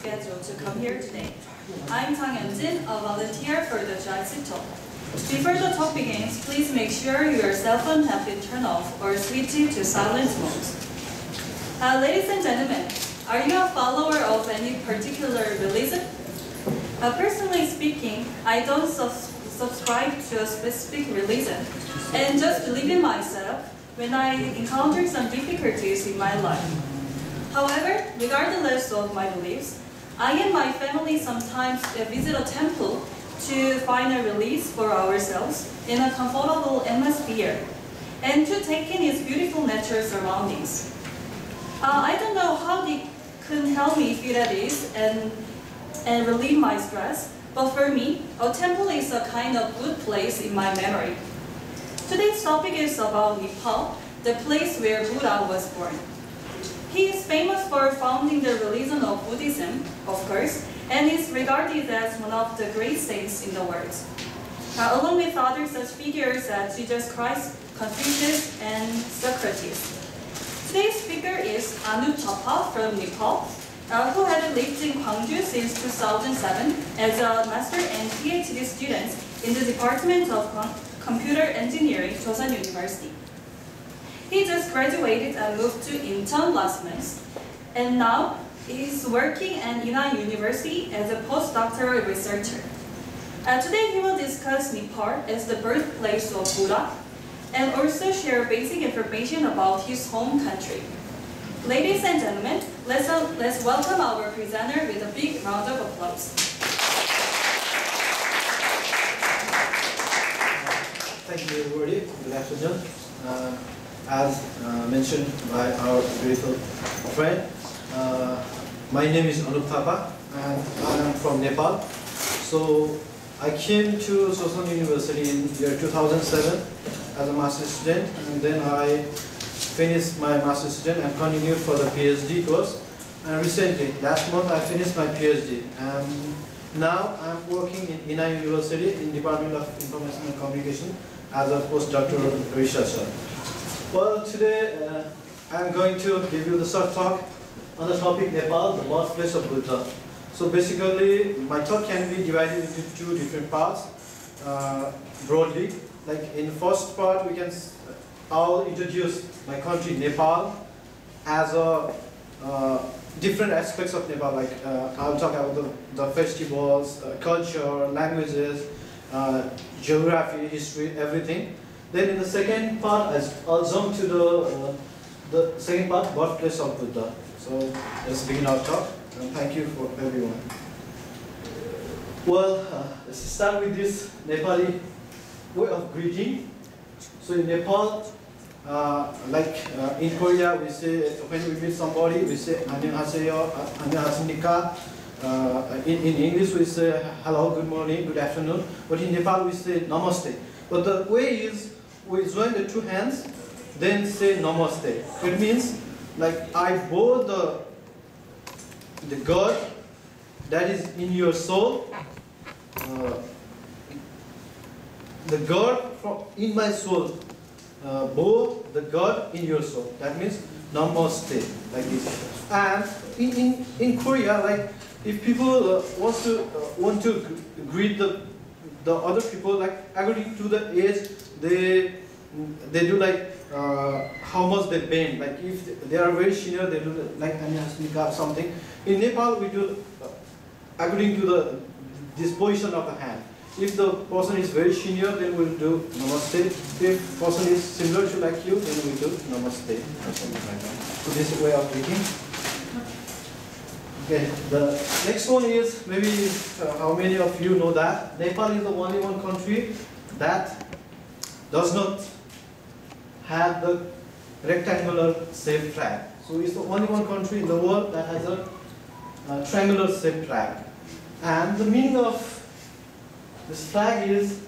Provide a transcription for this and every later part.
schedule to come here today. I'm Tang Yeonjin, a volunteer for the GIC talk. Before the talk begins, please make sure your cell phone have been turned off or switched to silent mode. Ladies and gentlemen, are you a follower of any particular religion? Personally speaking, I don't subscribe to a specific religion and just believe in myself when I encounter some difficulties in my life. However, regardless of my beliefs, I and my family sometimes visit a temple to find a release for ourselves in a comfortable atmosphere and to take in its beautiful natural surroundings. I don't know how they can help me feel at ease and relieve my stress, but for me, a temple is a kind of good place in my memory. Today's topic is about Nepal, the place where Buddha was born. He is famous for founding the religion of Buddhism, of course, and is regarded as one of the great saints in the world, along with other such figures as Jesus Christ, Confucius, and Socrates. Today's speaker is Anup Thapa from Nepal, who had lived in Gwangju since 2007 as a master and PhD student in the Department of Computer Engineering, Joseon University. He just graduated and moved to Incheon last month, and now he's working at Incheon University as a postdoctoral researcher. Today he will discuss Nepal as the birthplace of Buddha, and also share basic information about his home country. Ladies and gentlemen, let's welcome our presenter with a big round of applause. Thank you, everybody. Good afternoon. As mentioned by our beautiful friend, my name is Anup Thapa, and I am from Nepal. So I came to Joseon University in year 2007 as a master's student, and then I finished my master's student and continued for the PhD course. And recently, last month, I finished my PhD. And now I'm working in Incheon University in Department of Information and Communication as a postdoctoral researcher. Well, today I'm going to give you the short talk on the topic Nepal, the birthplace of Buddha. So basically, my talk can be divided into two different parts, broadly. Like in the first part, I'll introduce my country, Nepal, as a different aspects of Nepal. Like I'll talk about the festivals, culture, languages, geography, history, everything. Then in the second part, I'll jump to the second part, birthplace of Buddha. So let's begin our talk, and thank you for everyone. Well, let's start with this Nepali way of greeting. So in Nepal, in Korea, we say, when we meet somebody, we say 안녕하세요, 안녕하십니까. In English, we say hello, good morning, good afternoon. But in Nepal, we say namaste. But the way is, we join the two hands, then say namaste. It means, like, I bow the God that is in your soul, the God in my soul, bow the God in your soul. That means namaste, like this. And in Korea, like, if people want to greet the other people, like according to the age, they do like how much they bend. Like if they are very senior, they do like annyeonghaseyo or something. In Nepal, we do according to this position of the hand. If the person is very senior, then we'll do namaste. If person is similar to like you, then we do namaste or something like that. So this is way of greeting. Okay, the next one is, maybe how many of you know that Nepal is the only one country that does not have the rectangular shaped flag. So it's the only one country in the world that has a triangular shaped flag. And the meaning of this flag is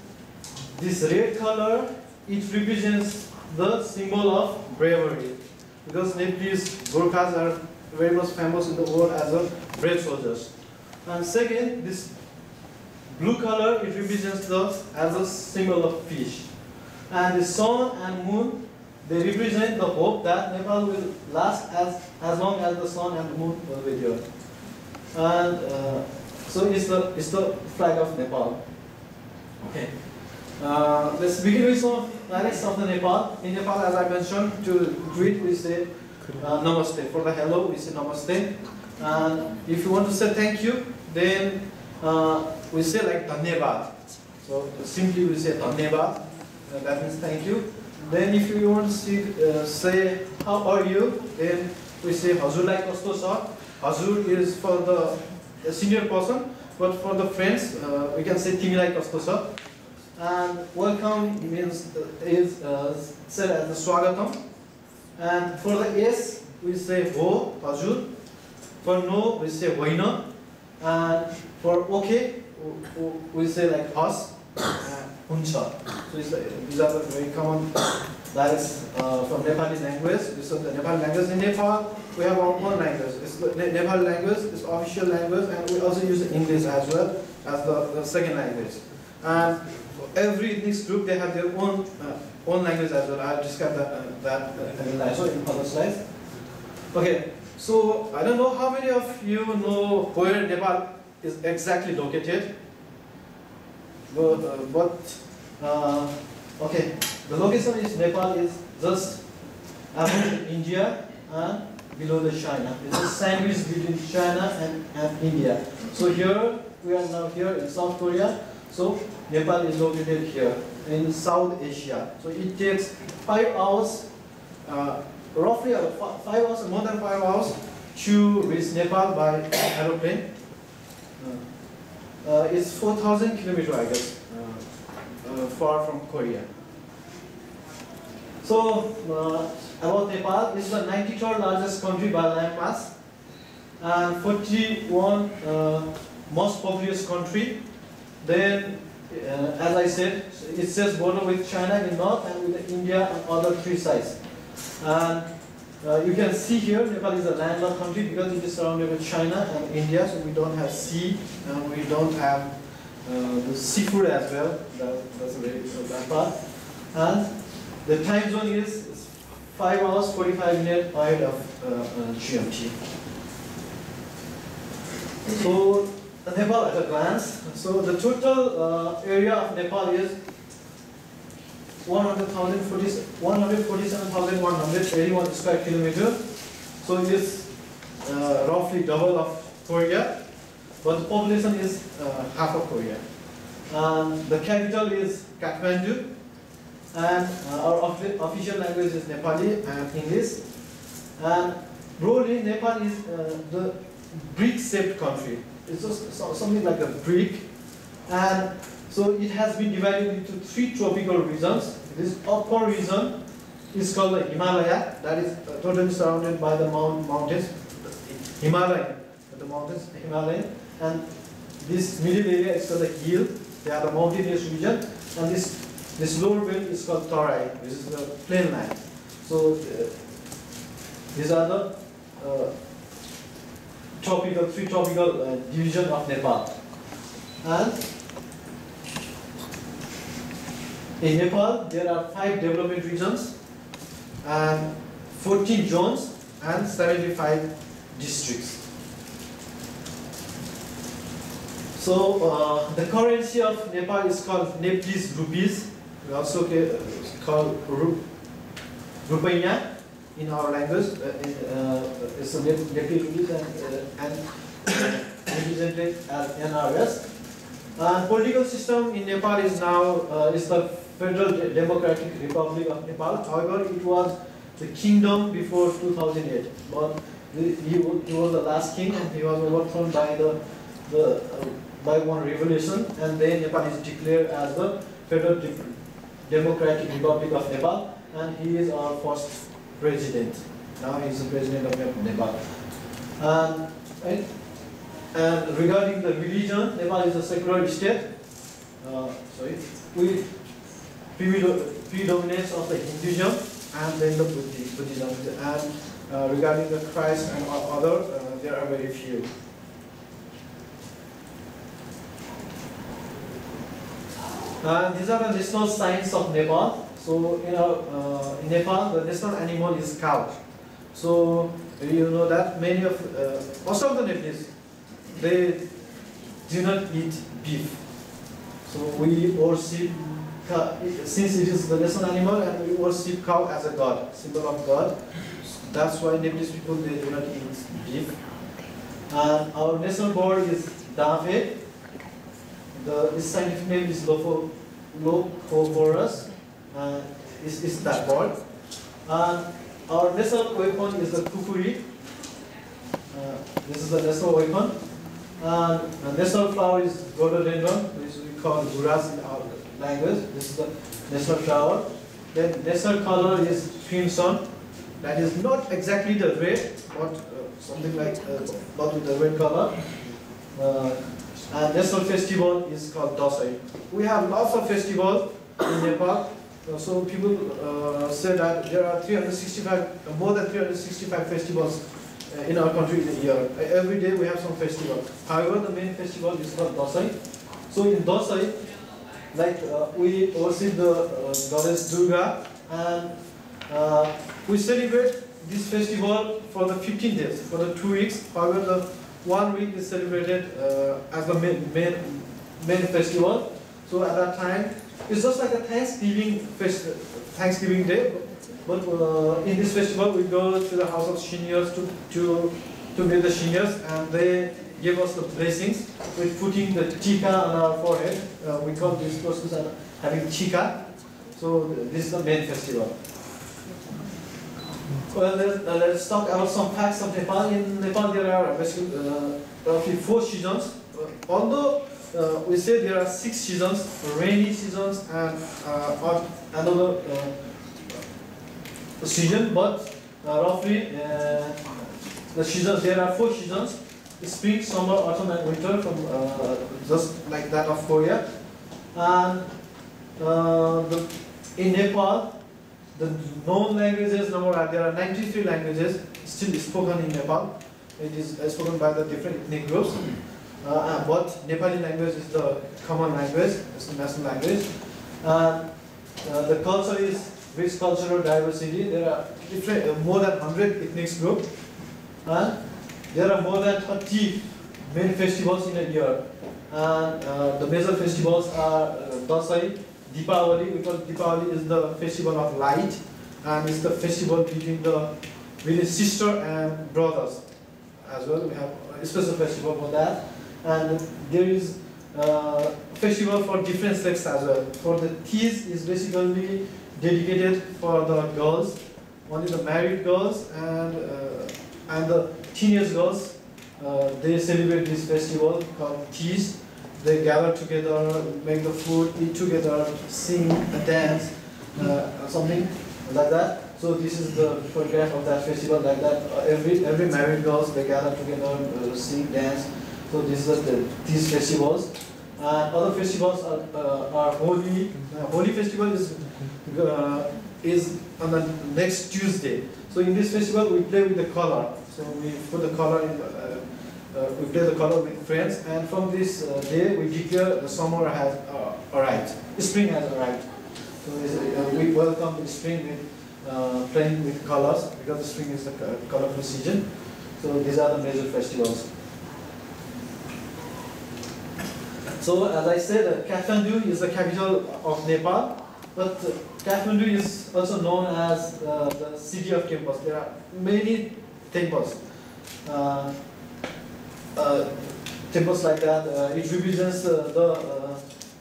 this red color, it represents the symbol of bravery. Because Nepalese Gurkhas are very much famous in the world as a brave soldiers. And second, this blue color, it represents as a symbol of fish. And the sun and moon, they represent the hope that Nepal will last as long as the sun and moon will be there. and so it's the flag of Nepal. Okay. Let's begin with some dialects of the Nepal. In Nepal, as I mentioned, to greet we say namaste. For the hello, we say namaste. And if you want to say thank you, then we say like dhanyavad. So simply we say dhanyavad. That means thank you. Then if you want to say how are you, then we say hazurlai kasto cha. Hazur is for the senior person, but for the friends we can say timilai kasto cha. And welcome means is said as the swagatam. And for the yes we say ho, hazur. For no we say hoina. And for okay we say like has, huncha. So these are the very common dialects from Nepali language. So the Nepali language in Nepal, we have our own language. Nepali language is official language, and we also use English as well as the second language. And every ethnic group, they have their own language as well. I'll describe that in other slides. Okay, so I don't know how many of you know where Nepal is exactly located. Okay, the location is Nepal is just above India and below the China. It's a sandwich between China and India. So here we are now here in South Korea. So Nepal is located here in South Asia. So it takes 5 hours, roughly 5 hours, more than 5 hours to reach Nepal by aeroplane. It's 4,000 kilometers, I guess, far from Korea. So about Nepal, it's the 93rd largest country by land mass and 41 most populous country. Then, as I said, it says border with China in north and with India and other 3 sides. And you can see here, Nepal is a landlocked country because it is surrounded with China and India, so we don't have sea and we don't have the seafood as well. That's a very bad part. And the time zone is 5 hours 45 minutes ahead of GMT. So Nepal at a glance. So the total area of Nepal is 147,181 square kilometers. So it is roughly double of Korea, but the population is half of Korea. And the capital is Kathmandu, and our official language is Nepali and English. And broadly, Nepal is the brick-shaped country. It's just something like a brick, and so it has been divided into 3 tropical regions. This upper region is called the Himalaya, that is totally surrounded by the mountains, Himalayan, and this middle area is called the hill. They are the mountainous region, and this lower belt is called Tarai, which is the plain land. So these are the 3 tropical division of Nepal. And in Nepal, there are 5 development regions and 14 zones and 75 districts. So the currency of Nepal is called Nepalese rupees. We also call rupiah in our language. It's a Nepalese rupees and represented as NRS. And political system in Nepal is now is the Federal Democratic Republic of Nepal. However, it was the kingdom before 2008, but he was the last king, and he was overthrown by one revolution, and then Nepal is declared as the Federal Democratic Republic of Nepal, and he is our first president. Now he is the president of Nepal. And regarding the religion, Nepal is a secular state. With predominance of the Hinduism and then the Buddhism. And regarding the Christ and other, there are very few. These are the national signs of Nepal. So in Nepal, the national animal is cow. So you know that most of the Nepalese they do not eat beef. So we worship, since it is the national animal, and we worship cow as a god, symbol of God. That's why Nepalese people, they do not eat beef. And our national bird is dove. The scientific name is Lophosaurus. Is that bird. And our national weapon is the kukuri. This is the national weapon. And the national flower is rhododendron, which we call guras in our language. This is the national flower. Then national color is crimson. That is not exactly the red, but something like but with the red color. And national festival is called Dasai. We have lots of festivals in Nepal. So people say that there are 365, more than 365 festivals in our country in a year. Every day we have some festival. However, the main festival is called Dasai. So in Dasai, like we worship the goddess Durga, and we celebrate this festival for the 15 days, for the 2 weeks. However, the 1 week is celebrated as the main festival. So at that time, it's just like a Thanksgiving day. But in this festival, we go to the house of seniors to meet the seniors, and they give us the blessings with putting the tika on our forehead. We call this process having tika. So this is the main festival. Well, let's talk about some facts of Nepal. In Nepal, there are basically roughly 4 seasons. Although we say there are 6 seasons: rainy seasons and another season. But roughly the seasons, there are 4 seasons: spring, summer, autumn, and winter. From just like that of Korea. And in Nepal, the known languages number there are 93 languages still spoken in Nepal. It is spoken by the different ethnic groups. But Nepali language is the common language, it's the national language. The culture is rich cultural diversity. There are more than 100 ethnic groups. And there are more than 30 main festivals in a year. And the major festivals are Dasai, Deepavali. We call Deepavali is the festival of light, and it's the festival between sister and brothers as well. We have a special festival for that. And there is festival for different sects as well. For the Tees is basically dedicated for the girls, only the married girls and the teenage girls. They celebrate this festival called Tees. They gather together, make the food, eat together, sing, dance, something like that. So this is the photograph of that festival, like that. Every married girls, they gather together, sing, dance. So these are these festivals. Other festivals are Holi. Holi festival is on the next Tuesday. So in this festival, we play with the color. So we put the color in. We play the color with friends, and from this day we declare the summer has arrived, spring has arrived. So we welcome the spring with playing with colors, because the spring is the colorful season. So these are the major festivals. So as I said, Kathmandu is the capital of Nepal, but Kathmandu is also known as the city of temples. There are many temples. Temples like that. It represents the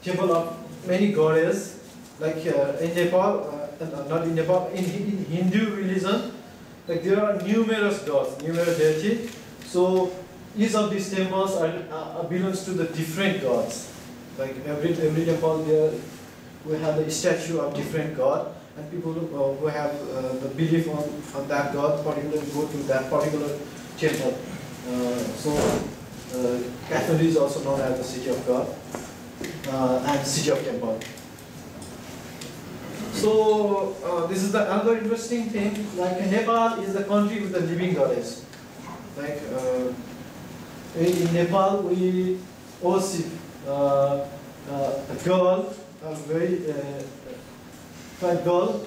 temple of many goddesses. Like in Nepal, not in Nepal, in Hindu religion, like there are numerous gods, numerous deities. So each of these temples belongs to the different gods. Like every temple there, we have the statue of different god, and people who have the belief on that god particularly go to that particular temple. Kathmandu is also known as the city of God and city of temple. So this is another interesting thing. Like Nepal is a country with a living goddess. Like in Nepal, we worship a girl, a very fine girl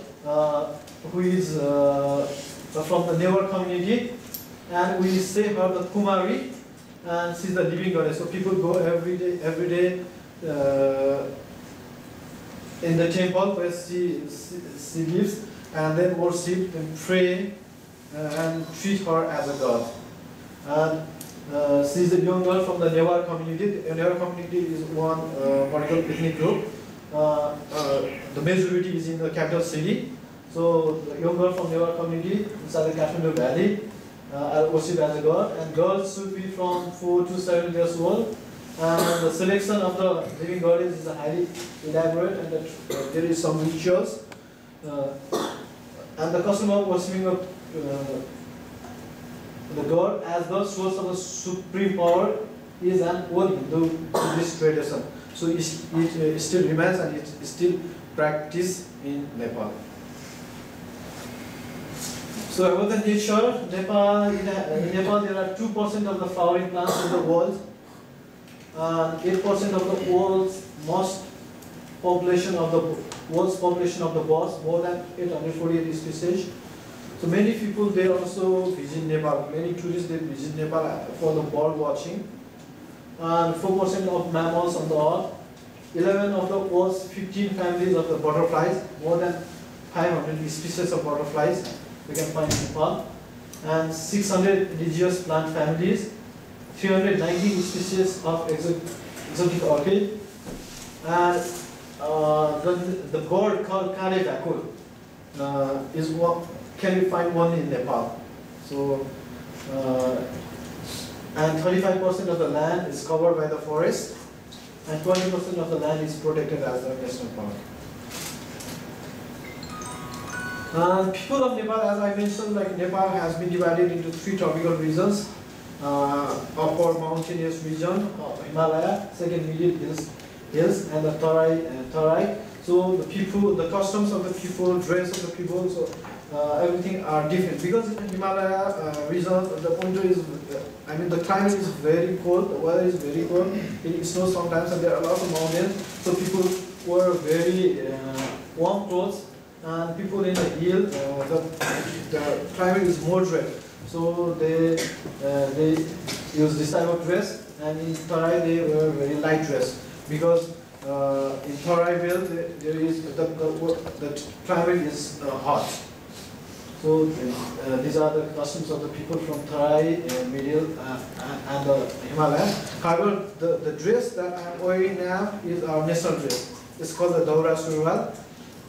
who is from the Newar community, and we say her the Kumari. and she's the living goddess. So people go every day in the temple where she lives, and then worship and pray and treat her as a god. And she's a young girl from the Nepal community. The Nepal community is one particular ethnic group. The majority is in the capital city. So the young girl from Nepal community inside the Kathmandu Valley are worshipped as a god. And girls should be from 4 to 7 years old. And the selection of the living goddess is highly elaborate, and there is some rituals. And the custom of worshipping the god as the source of the supreme power is an old Hindu Buddhist tradition. So it still remains, and it is still practiced in Nepal. So about the nature, in Nepal there are 2% of the flowering plants in the world, and 8% of the world's population of the birds, more than 848 species. So many people, they also visit Nepal. Many tourists, they visit Nepal for the bird watching. And 4% of mammals on the earth. 11 of the world's 15 families of the butterflies. More than 500 species of butterflies we can find in Nepal. And 600 indigenous plant families. 319 species of exotic orchid. And the bird called Kare Vakul is what can be find only in Nepal. So, and 35% of the land is covered by the forest, and 20% of the land is protected as a national park. People of Nepal, as I mentioned, like Nepal has been divided into 3 tropical regions: upper mountainous region, Himalaya; second middle hills, and the Tarai. So the people, the customs of the people, dress of the people, so everything are different, because in the Himalaya region, the winter is, the climate is very cold, the weather is very cold, it snows sometimes, and there are lots of mountains, so people wear very warm clothes, and people in the hill, the climate is moderate, so they use this type of dress, and in Tarai they wear very light dress, because in Tarai Vale there is the climate is hot. So these are the customs of the people from Tarai, Middle, and the Himalayas. However, the dress that I am wearing now is our national dress. It's called the Daura Surwal,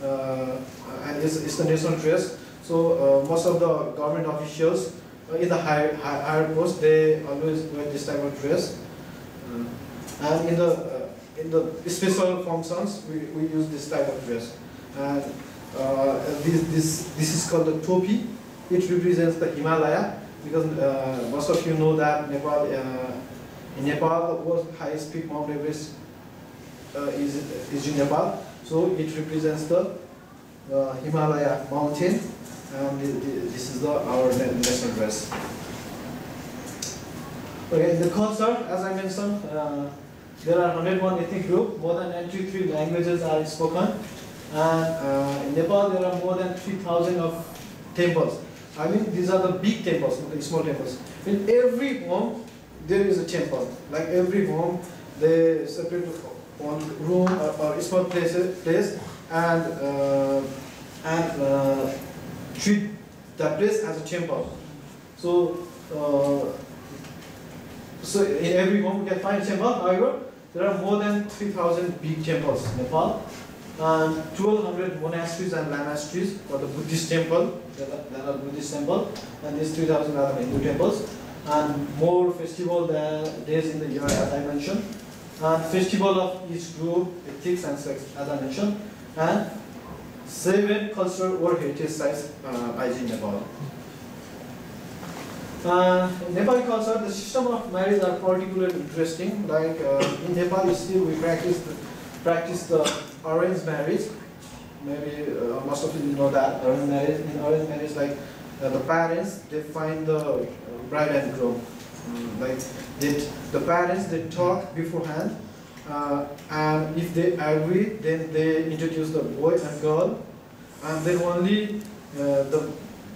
and it's the national dress. So most of the government officials in the higher post, they always wear this type of dress. And in the special functions, we use this type of dress. And this is called the topi. It represents the Himalaya, because most of you know that Nepal, in Nepal, the world's highest peak, Mount Everest, is in Nepal. So it represents the Himalaya mountain, and this is our national dress. Okay, the culture, as I mentioned, there are 101 ethnic groups. More than 93 languages are spoken. And in Nepal, there are more than 3,000 of temples. These are the big temples, not the small temples. In every home, there is a temple. Like every home, they separate one room or a small place, and treat that place as a temple. So in every home, you can find a temple. However, there are more than 3,000 big temples in Nepal. And 1,200 monasteries and lamasteries for the Buddhist temple, that are Buddhist temple, and these 3,000 are the Hindu temples, and more festival days in the year, as I mentioned, and festival of each group, ethics and sex, as I mentioned, and 7 cultural or heritage sites in Nepal. In Nepali culture, the system of marriage are particularly interesting. Like in Nepal, still we practice the arranged marriage. Maybe most of you know that arranged marriage. In arranged marriage, like the parents, they find the bride and groom. The parents, they talk beforehand, and if they agree, then they introduce the boy and girl, and then only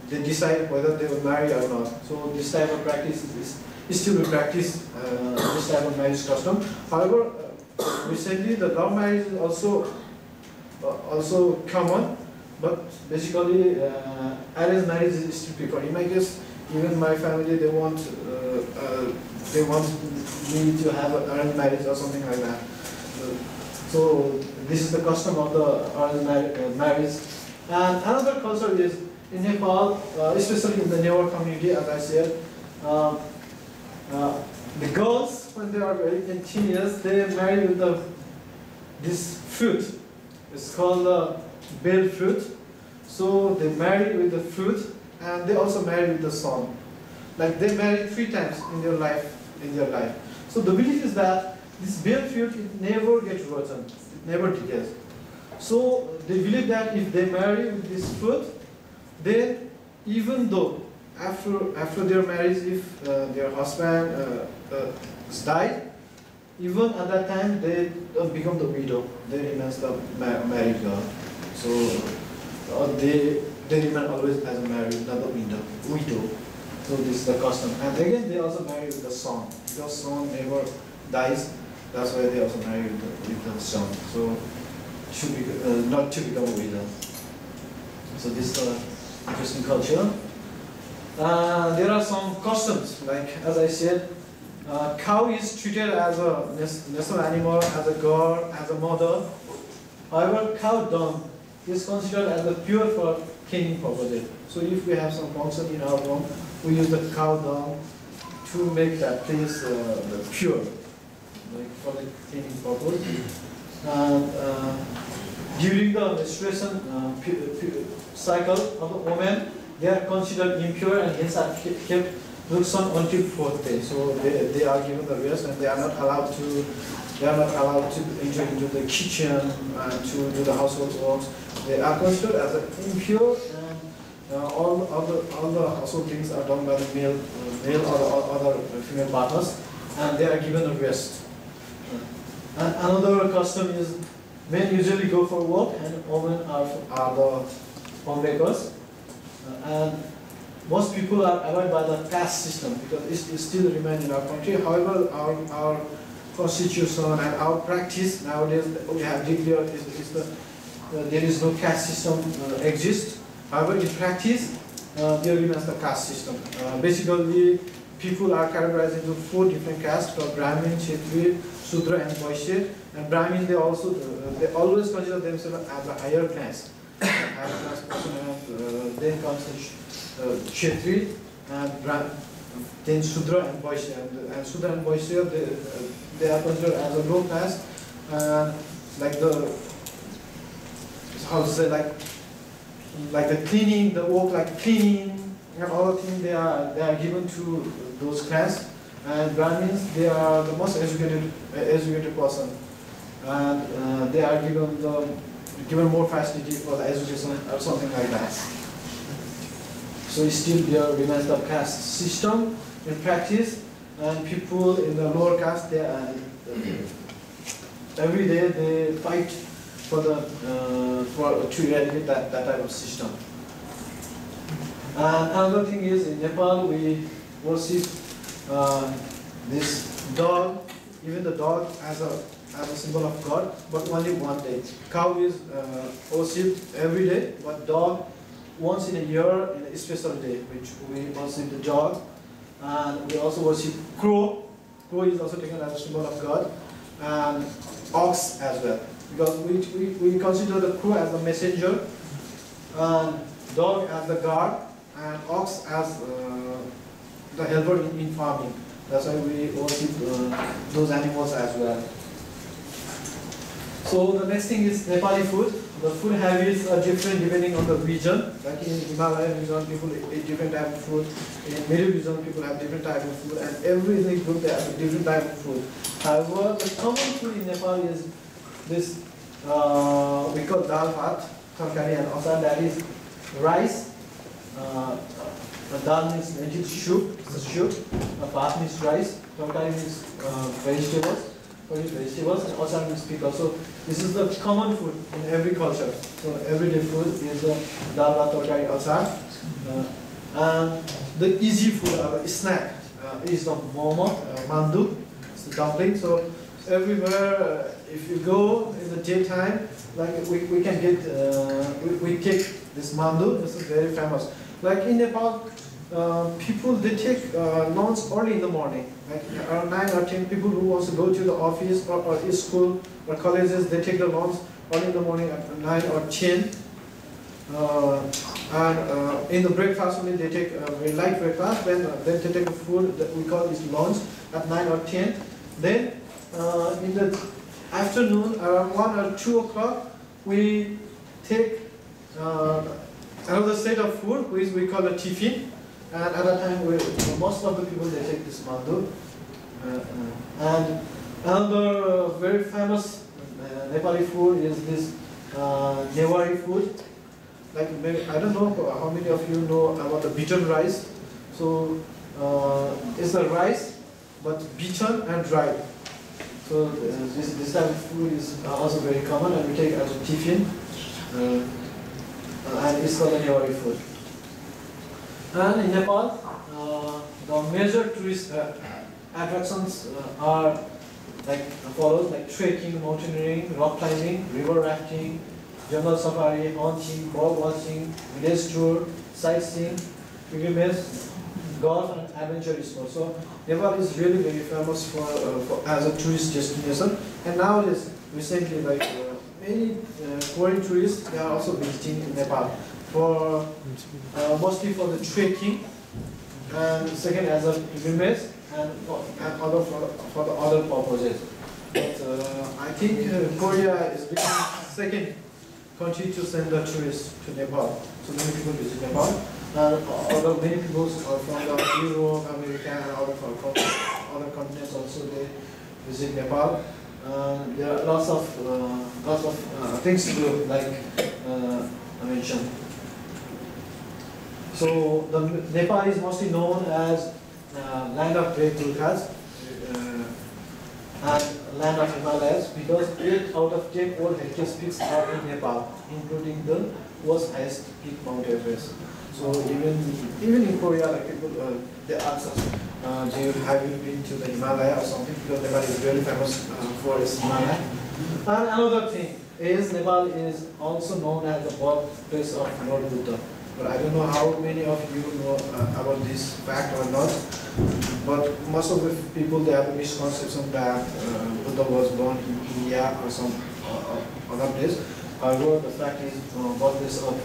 they decide whether they will marry or not. So this type of practice still we practice this type of marriage custom. However, recently the love marriage is also common, but basically arranged marriage is still preferred. In my case, even my family they want me to have an arranged marriage or something like that. So this is the custom of the arranged marriage. And another culture is in Nepal, especially in the newer community, as I said, the girls when they are very teenagers, they marry with this fruit. It's called the bell fruit. So they marry with the fruit, and they also marry with the sun. Like they marry 3 times in their life. So the belief is that this bell fruit it never gets rotten, it never decays. So they believe that if they marry with this fruit, then even though after their marriage, if their husband died, even at that time they don't become the widow. They remain the married girl. So they remain always as a married, not the widow. So this is the custom. And again, they also marry with the son. Because son never dies, that's why they also marry with the son. So should be not to become a widow. So this is the interesting culture. There are some customs, like as I said, cow is treated as a national animal, as a god, as a mother. However, cow dung is considered as a pure for cleaning purposes. So if we have some function in our home, we use the cow dung to make that place pure, like for the cleaning purpose. And during the menstruation cycle of the woman, they are considered impure and hence are kept looked on until 4th day. So they are given the rest and they are not allowed to enter into the kitchen and to do the household works. They are considered as impure, and all the household things are done by the male or other female partners, and they are given a rest. And another custom is men usually go for work and women are the homemakers. And most people are avoided by the caste system because it still remains in our country. However, our constitution and our practice nowadays, we have declared there is no caste system exists. However, in practice, there remains the caste system. Basically, people are categorized into 4 different castes: Brahmin, Kshatriya, Shudra, and Vaishya. And Brahmin, they always consider themselves as a higher class. Then comes the Kshatriya, and then Shudra and Vaishya. And Shudra and Vaishya, they are considered as a low class, like the like the cleaning, the work like cleaning and all the things they are given to those class. And Brahmins, they are the most educated person, and they are given more facility for the education or something like that. So still there remains the caste system in practice, and people in the lower caste, they are, every day they fight to eradicate that type of system. And another thing is in Nepal we worship this dog, even the dog as a symbol of God, but only one day. Cow is worshipped every day, but dog once in a year in a special day, which we worship the dog. And we also worship crow. Crow is also taken as a symbol of God, and ox as well, because we consider the crow as the messenger, and dog as the guard, and ox as the helper in farming. That's why we worship those animals as well. So the next thing is Nepali food. The food habits are different depending on the region. Like in Himalayan region, people eat different type of food. In middle region, people have different type of food, and every group they have a different type of food. However, the common food in Nepal is this we call dal bhat, tarkari and asar. That is rice. Dal means lentil soup. It's a soup. Bhat means rice. Tarkari means vegetables. Vegetables, and asar means pickle. So this is the common food in every culture. So everyday food is the dal bhat, tarkari, asar. And the easy food, snack, east of Momo, Mandu, it's the dumpling. So everywhere, if you go in the daytime, like we can get, we take this Mandu. This is very famous. Like in Nepal, people they take lunch early in the morning, like around 9 or 10 people who wants to go to the office or school or colleges, they take the lunch early in the morning at 9 or 10. And in the breakfast only they take a very light breakfast, then they take a food that we call is lunch at 9 or 10. Then in the afternoon around 1 or 2 o'clock we take another set of food which we call a tiffin. And at that time, most of the people they take this mandu. And another very famous Nepali food is this Newari food. Like maybe, I don't know how many of you know about the beaten rice. So it's a rice, but beaten and dried. So this type of food is also very common, and we take it as a tiffin. And it's called a Newari food. And in Nepal, the major tourist attractions are like follows: like trekking, mountaineering, rock climbing, river rafting, jungle safari, hunting, bird watching, village tour, sightseeing, pilgrimage, golf, and adventure sports. So Nepal is really very famous for as a tourist destination. And nowadays, recently, like many foreign tourists, they are also visiting Nepal for mostly for the trekking, and second as a pilgrimage, and other for the other purposes. But I think Korea is becoming second country to send the tourists to Nepal. So many people visit Nepal, and many people are from the Europe, America, and other continents also they visit Nepal. There are lots of things to do, like I mentioned. So the Nepal is mostly known as land of great Gurkhas and land of Himalayas, because 8 out of 10 World Heritage peaks are in Nepal, including the world's highest peak, Mount Everest. So even in Korea, like people they ask us, have you been to the Himalaya or something? Because Nepal is really famous for its Himalaya. And another thing is Nepal is also known as the birthplace of Lord Buddha. But I don't know how many of you know about this fact or not. But most of the people, they have a misconception that Buddha was born in India or some other place. However, the fact is birthplace of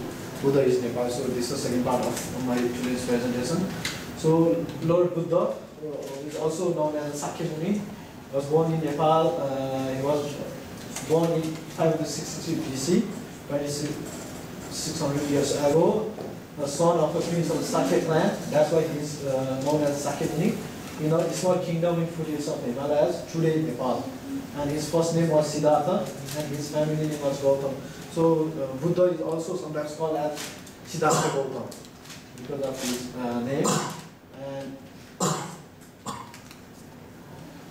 Buddha is Nepal. So this is the second part of my today's presentation. So Lord Buddha is also known as Sakya Muni. Was born in Nepal. He was born in 563 BC, 2600 years ago. The son of a prince of the Sakya clan. That's why he is known as Sakya Muni. You know, a small kingdom in foothills of the Himalayas, today Nepal. And his first name was Siddhartha, and his family name was Gautam. So Buddha is also sometimes called as Siddhartha Gautam because of his name. And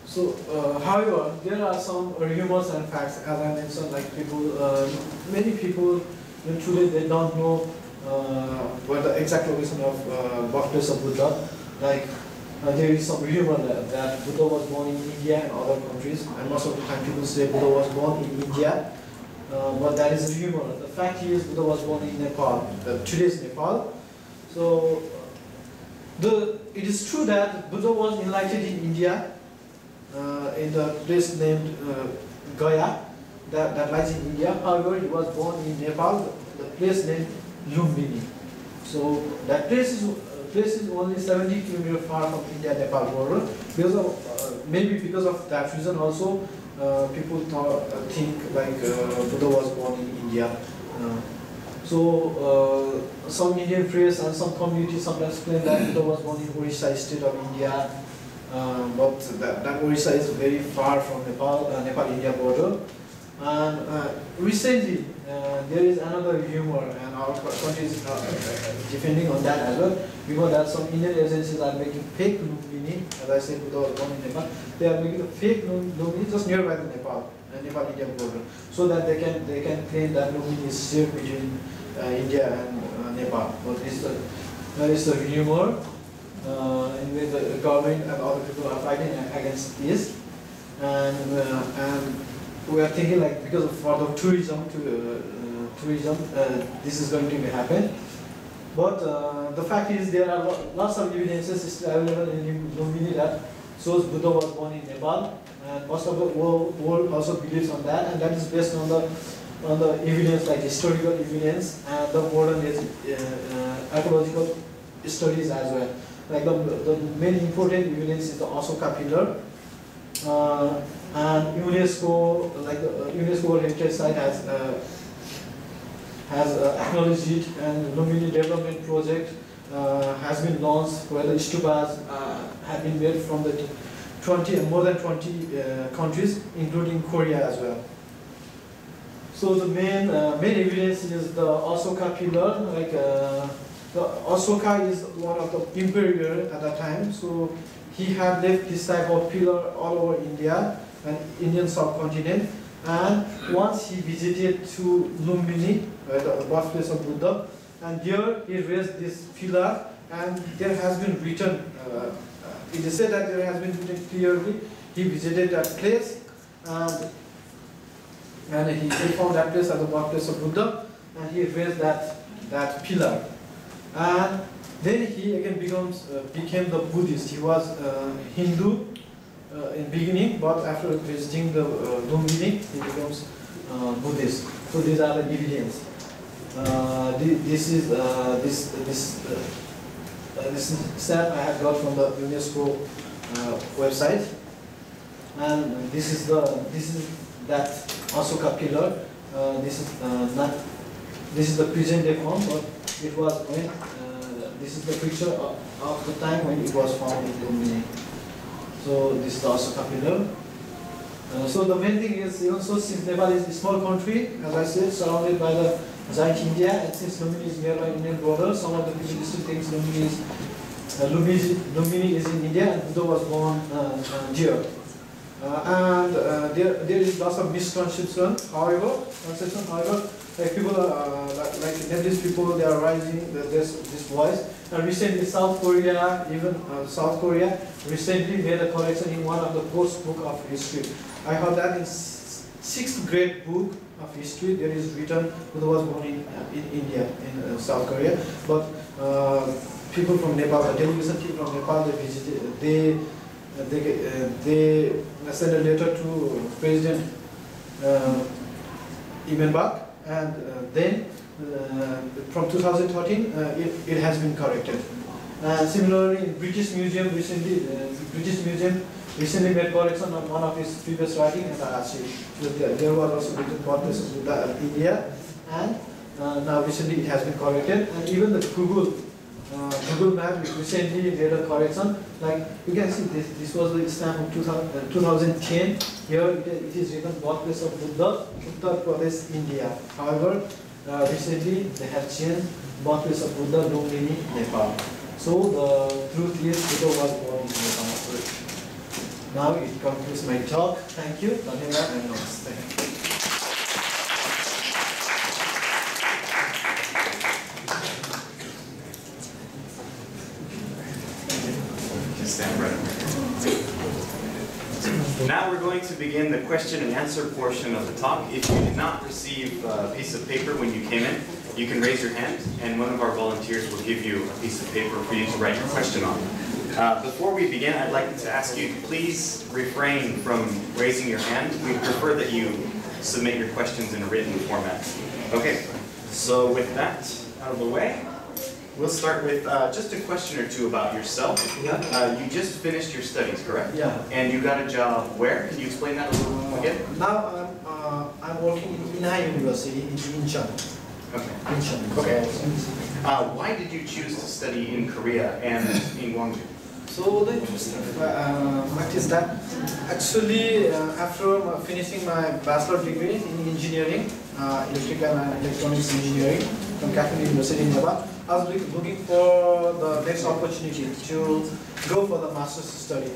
so, however, there are some rumors and facts, as I mentioned, like people, many people today they don't know what the exact location of birthplace of Buddha. Like there is some rumor that Buddha was born in India and other countries, and most of the time people say Buddha was born in India, but that is a rumor. The fact is Buddha was born in Nepal, today's Nepal. So it is true that Buddha was enlightened in India, in the place named Gaya, that lies in India. However, he was born in Nepal, the place named Lumbini. So that place is only 70 kilometers far from India-Nepal border. Because of, maybe because of that reason also, people think like Buddha was born in India. So some Indian press and some communities sometimes claim that Buddha was born in Orissa state of India, but that Orissa is very far from Nepal-India border. And recently, there is another rumor, and our country is depending on that as well. We know that some Indian agencies are making fake Lumbini. As I said, Buddha was born in Nepal. They are making a fake Lumbini just nearby the Nepal-India border, so that they can claim that Lumbini is safe between India and Nepal. But it's a rumor. in which the government and other people are fighting against this, and we are thinking like because of for the tourism this is going to happen. But the fact is there are lots of evidences available in Lumbini that shows Buddha was born in Nepal, and most of the world also believes on that, and that is based on the evidence, like historical evidence and the modern archaeological studies as well. Like the main important evidence is the Ashoka pillar, and UNESCO, like the UNESCO World Heritage Site has acknowledged it, and Lumbini Development Project has been launched where the stupas have been made from the more than 20 countries, including Korea as well. So the main evidence is the Ashoka pillar. Like the Ashoka is one of the emperor at that time, so he had left this type of pillar all over India and Indian subcontinent. And once he visited to Lumbini, the birthplace of Buddha, and there he raised this pillar, and there has been written, it is said that there has been written clearly, he visited that place, and he found that place as the birthplace of Buddha, and he raised that pillar. And then he again became the Buddhist. He was Hindu in beginning, but after visiting the Lumbini, he becomes Buddhist. So these are the evidence. This stamp I have got from the UNESCO website, and this is that Ashoka pillar. This is the present day form, but it was when this is the picture of the time when it was found in Lumbini. So this is the Ashoka pillar. So the main thing is, even so, since Nepal is a small country, as I said, surrounded by the giant India, and since Lumbini is nearby Indian border, some of the people still think Lumbini is in India, and Buddha was born here. And there is lots of misconception. However, like people like Nepalese people, they are rising this voice. And recently, South Korea recently made a correction in one of the post book of history. I heard that in 6th grade book of history there is written Buddha was born in India, in South Korea. But people from Nepal, the delegation people from Nepal, they visited. They sent a letter to President Imenbak, and then from 2013 it has been corrected. And similarly, in British Museum recently made correction on one of his previous writing, and there was also written birthplace of Buddha in India, and now recently it has been corrected. And even the Google map recently made a correction. Like you can see, this was the stamp of 2010. Here it is written birthplace of Buddha, Uttar Pradesh, India. However, recently they have changed birthplace of Buddha, Lumbini, Nepal. So the truth is Buddha was born in Nepal. Now it concludes my talk. Thank you. Dhanyavad and namaste. Now we're going to begin the question and answer portion of the talk. If you did not receive a piece of paper when you came in, you can raise your hand and one of our volunteers will give you a piece of paper for you to write your question on. Before we begin, I'd like to ask you to please refrain from raising your hand. We prefer that you submit your questions in a written format. Okay, so with that out of the way, we'll start with just a question or two about yourself. Yeah. You just finished your studies, correct? Yeah. And you got a job where? Can you explain that a little again? Now I'm working in Inha University in Incheon. Okay. Incheon. Okay. Why did you choose to study in Korea and in Gwangju? So the interesting fact is that actually after finishing my bachelor degree in engineering, electrical and electronics engineering from Kathmandu University in Nepal, I was looking for the next opportunity to go for the master's study.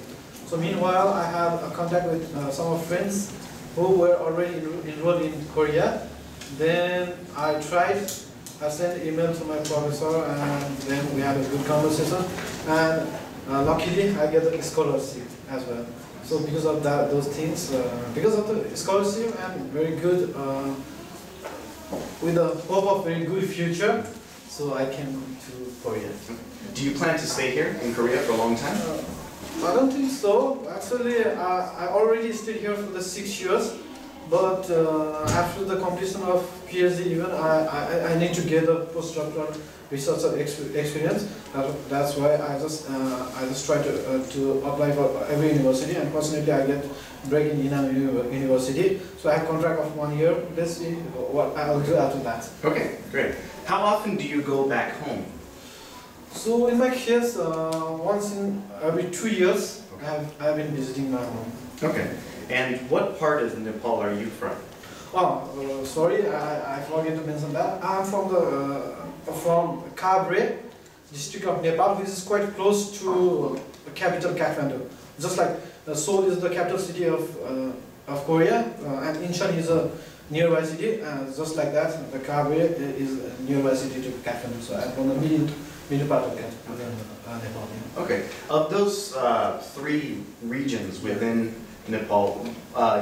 So meanwhile, I have a contact with some of friends who were already enrolled in Korea. Then I tried I sent email to my professor, and then we had a good conversation. And luckily, I get a scholarship as well. So because of that, those things, because of the scholarship and very good, with the hope of very good future, so I came to Korea. Do you plan to stay here in Korea for a long time? I don't think so. Actually, I already stayed here for the 6 years, but after the completion of PhD, even I need to get a postdoctoral research experience. That's why I just try to apply for every university. Unfortunately, I get break in Inam University, so I have contract of 1 year. Let's see what I'll do after that. Okay, great. How often do you go back home? So in my case, once in every 2 years, I've been visiting my home. Okay. And what part of Nepal are you from? Sorry, I forget to mention that. I'm from Kabre, district of Nepal, which is quite close to the capital Kathmandu. Just like Seoul is the capital city of Korea, and Incheon is a nearby city. Just like that, the Kabre is a nearby city to Kathmandu. So I'm from the middle part of Nepal. Okay. Of those 3 regions within Nepal,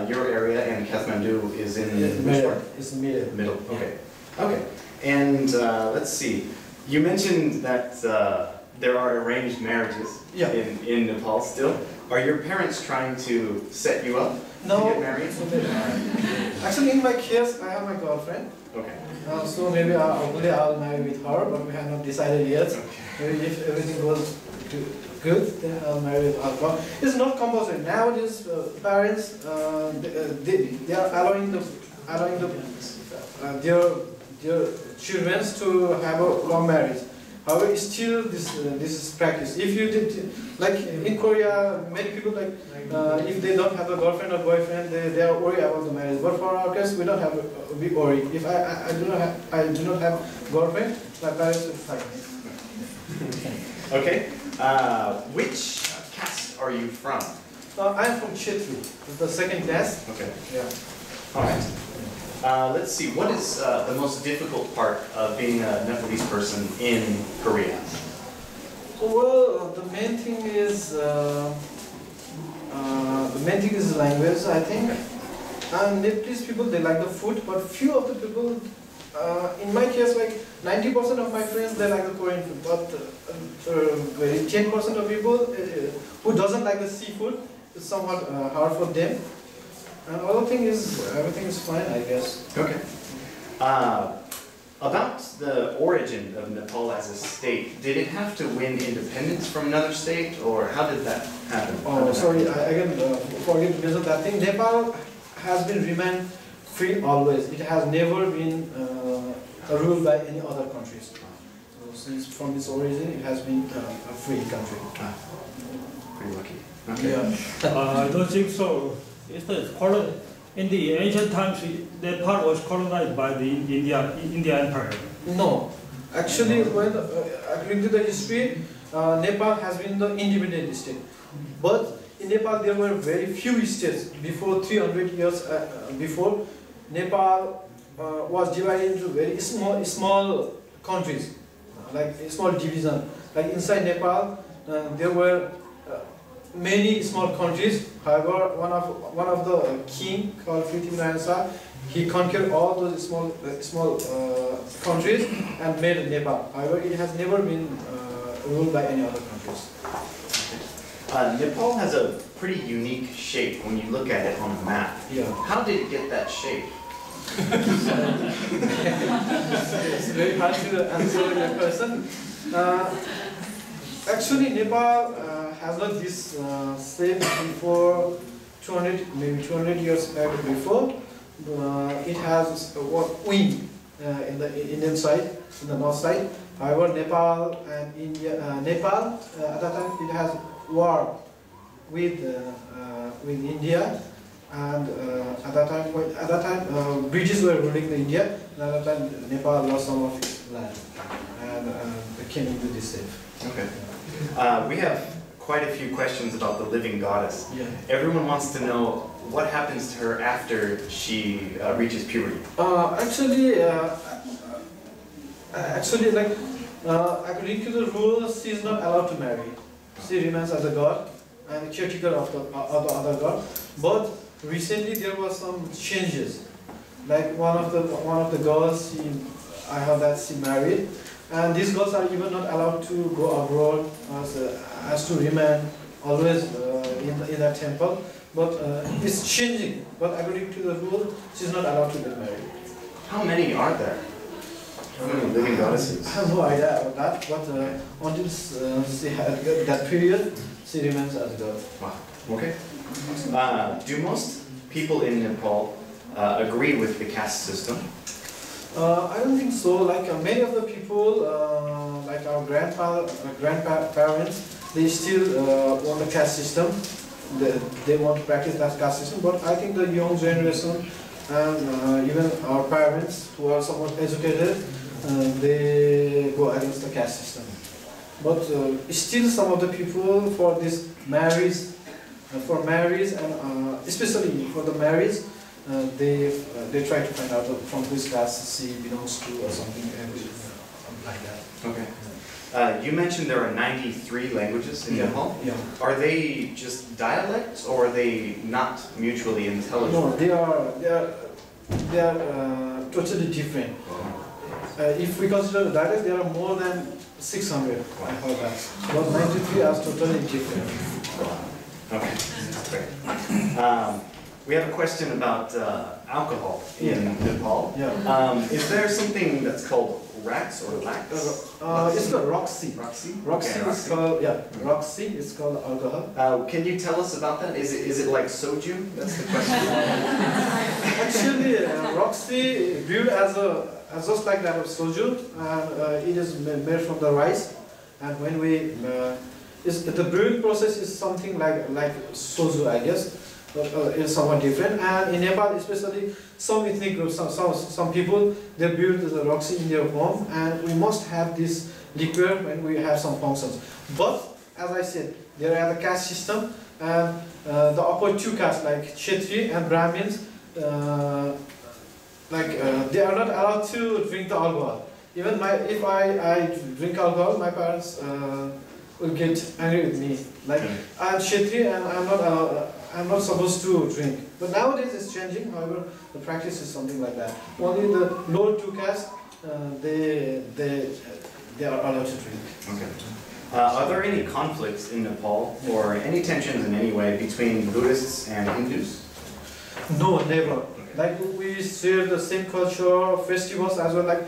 your area and Kathmandu is in which part? It's the middle. Middle. Okay. Okay. And let's see. You mentioned that there are arranged marriages in Nepal still. Are your parents trying to set you up to get married? Actually, in my case, I have my girlfriend. Okay. So maybe I'll marry with her, but we have not decided yet. Okay. Maybe if everything goes good, then I'll marry with her. But it's not compulsory. Nowadays, parents they are allowing their children to have a long marriage. However, still this is practice. If you did, like in Korea, many people if they don't have a girlfriend or boyfriend, they are worried about the marriage. But for our case, we don't have a big worry. If I do not have girlfriend, my parents will fight me. Okay. Which caste are you from? I am from Chetri, the second class. Okay. Yeah. All right. Let's see. What is the most difficult part of being a Nepalese person in Korea? Well, the main thing is language, I think. And Nepalese people, they like the food, but few of the people, in my case, like 90% of my friends, they like the Korean food, but 10% of people who doesn't like the seafood, it's somewhat hard for them. And other thing is, everything is fine, I guess. Okay. About the origin of Nepal as a state, did it have to win independence from another state, or how did that happen? Sorry, I again forget to mention that thing. Nepal has been remained free always. It has never been ruled by any other countries. So since from its origin, it has been a free country. Pretty lucky. Okay. Yeah. I don't think so. In the ancient times, Nepal was colonized by the India Empire. No, actually, according to the history, Nepal has been the independent state. But in Nepal, there were very few states. Before 300 years before, Nepal was divided into very small countries, like a small division. Like inside Nepal, there were many small countries. However, one of the king called Prithviraj, he conquered all those small countries and made Nepal. However, it has never been ruled by any other countries. Nepal has a pretty unique shape when you look at it on a map. Yeah. How did it get that shape? It's very hard to answer that question. Actually, Nepal has not this shape before 200 years back before. It has a wing in the Indian side, in the north side. However, Nepal and Nepal at that time it has war with India, and at that time British were ruling the India. And at that time Nepal lost some of its land and came into this state. Okay. We have quite a few questions about the living goddess. Yeah. Everyone wants to know what happens to her after she reaches puberty. Actually, Actually, like, according to the rules, she is not allowed to marry. She remains as a god and caretaker of the other god. But recently there was some changes. Like one of the girls, I heard that she married, and these girls are even not allowed to go abroad as to remain always in that temple. But it's changing. But according to the rule, she's not allowed to get married. How many are there? How many living goddesses? I have no idea about that, but until she had that period, she remains as a god. Wow. Okay. Do most people in Nepal agree with the caste system? I don't think so. Like many of the people, like our grandparents, they still want the caste system. They want to practice that caste system. But I think the young generation and even our parents, who are somewhat educated, they go against the caste system. But still, some of the people for this marriage, and especially for the marriage, they try to find out from which caste she belongs to or something like that. Okay. You mentioned there are 93 languages in Nepal. Yeah. Are they just dialects, or are they not mutually intelligible? No, they are totally different. If we consider the dialects, there are more than 600. I heard that. But 93 are totally different. Okay, that's great. We have a question about alcohol in Nepal. Yeah. Is there something that's called Rax or Lax? It's called Roxy. Roxy? Roxy Okay, is called, yeah, Roxy is called alcohol. Can you tell us about that? Is it like soju? That's the question. Actually, Roxy brewed as just like that of soju, and it is made from the rice. And when we, the brewing process is something like soju, I guess. But it's somewhat different, and in Nepal especially, some ethnic groups, some people, they build the Roxy in their home, and we must have this liquor when we have some functions. But, as I said, there are the caste system, and the upper two castes like Kshetri and Brahmins, they are not allowed to drink the alcohol. Even if I drink alcohol, my parents will get angry with me. Like, I'm Kshetri and I'm not supposed to drink. But nowadays it's changing. However, the practice is something like that. Only the lower two castes, they are allowed to drink. Okay. Are there any conflicts in Nepal, or any tensions in any way between Buddhists and Hindus? No, never. Like we share the same culture, festivals as well. Like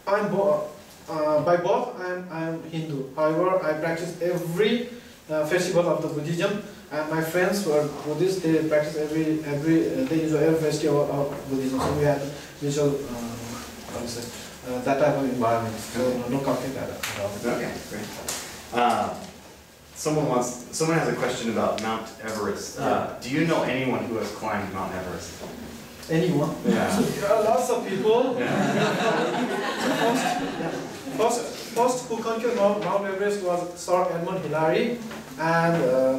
by birth, I'm Hindu. However, I practice every festival of the Buddhism. And my friends who are Buddhists, they practice they enjoy every festival of Buddhism. So we have mutual, that type of environment. So no conflict at all. Okay, great. Someone has a question about Mount Everest. Do you know anyone who has climbed Mount Everest? Anyone? Yeah. So there are lots of people. First who conquered Mount Everest was Sir Edmund Hillary and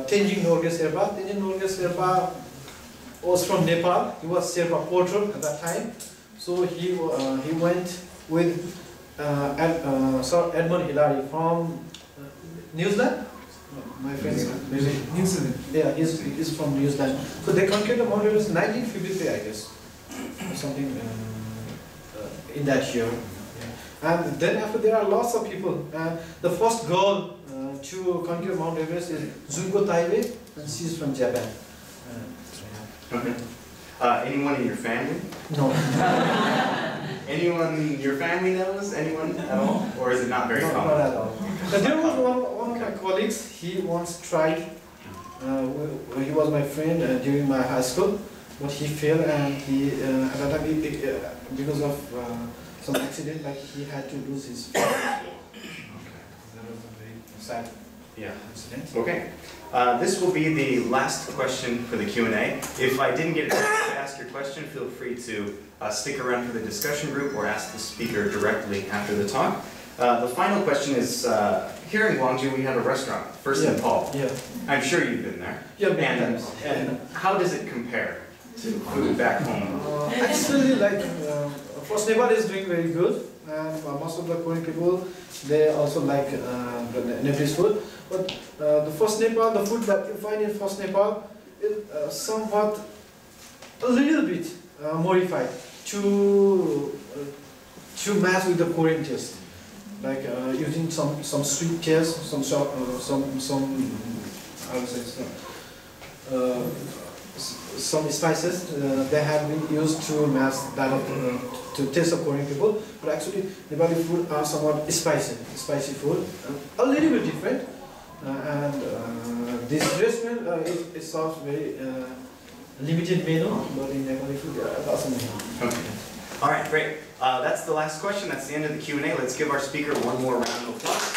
Tenzing Norgay Sherpa. Tenzing Norgay Sherpa was from Nepal. He was Sherpa porter at that time. So he went with Sir Edmund Hillary from New Zealand. My friends, maybe New Zealand. Yeah, he's from New Zealand. So they conquered the Mount Everest in 1953, I guess, or something in that year. And then after, there are lots of people. The first girl to conquer Mount Everest is Junko Taibe, and she's from Japan. Okay. Anyone in your family? No. Anyone your family knows? Anyone at all? Or is it not very common? Not at all. There was one of my colleagues, he once tried, he was my friend during my high school, but he failed, and at that time, because of some accident, like he had to lose his friend. That was a very sad incident. Okay. This will be the last question for the Q&A. If I didn't get a chance to ask your question, feel free to stick around for the discussion group or ask the speaker directly after the talk. The final question is, here in Gwangju we have a restaurant, First in Nepal. Yeah. I'm sure you've been there. Yeah, many times. And how does it compare to food back home? Actually, like, First Nepal is doing very good. and most of the Korean people, they also like the Nepalese food. But the first Nepal, the food that you find in first Nepal is somewhat a little bit modified to match with the Korean taste, like using some sweet taste, some I would say some spices they have been used to match that of to taste of Korean people. But actually, Nepali food are somewhat spicy food, a little bit different. This restaurant it serves very limited menu, but in Nepali food there are lots of menu. Okay. All right, great. That's the last question. That's the end of the Q&A. Let's give our speaker one more round of applause.